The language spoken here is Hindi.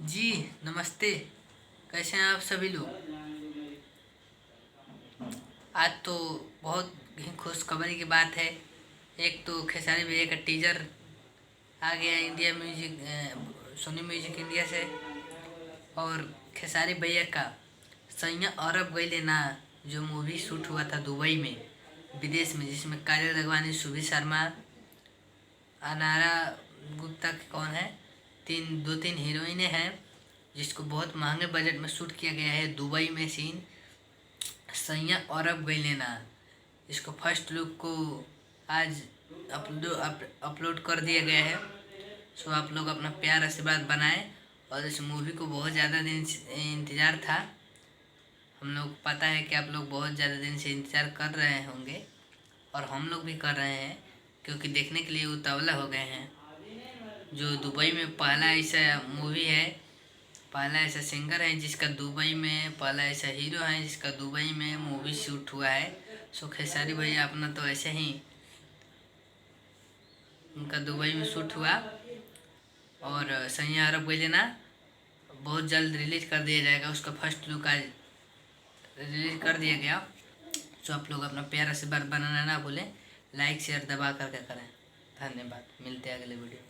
जी नमस्ते। कैसे हैं आप सभी लोग। आज तो बहुत ही खुशखबरी की बात है। एक तो खेसारी भैया का टीजर आ गया India music Sony music India से। और खेसारी भैया का सैया अरब गइले ना जो मूवी शूट हुआ था दुबई में विदेश में, जिसमें काजल राघवानी, सुभी शर्मा, अनारा गुप्ता के कौन है, दो तीन हीरोइनें हैं। जिसको बहुत महंगे बजट में शूट किया गया है दुबई में सीन। सैया अरब गइले ना, इसको फर्स्ट लुक को आज अपलोड कर दिया गया है। सो आप लोग अपना प्यार आशीर्वाद बनाएं। और इस मूवी को बहुत ज़्यादा दिन से इंतज़ार था। हम लोग पता है कि आप लोग बहुत ज़्यादा दिन से इंतज़ार कर रहे होंगे और हम लोग भी कर रहे हैं, क्योंकि देखने के लिए उतावला हो गए हैं। जो दुबई में पहला ऐसा मूवी है, पहला ऐसा सिंगर है जिसका दुबई में, पहला ऐसा हीरो है जिसका दुबई में मूवी शूट हुआ है। सो खेसारी भैया अपना तो ऐसे ही उनका दुबई में शूट हुआ। और सैया अरब गइले ना बहुत जल्द रिलीज कर दिया जाएगा। उसका फर्स्ट लुक आज रिलीज कर दिया गया। सो आप लोग अपना प्यार आशीर्वाद बनाना ना भूलें। लाइक शेयर दबा करके करें। धन्यवाद। मिलते हैं अगले वीडियो।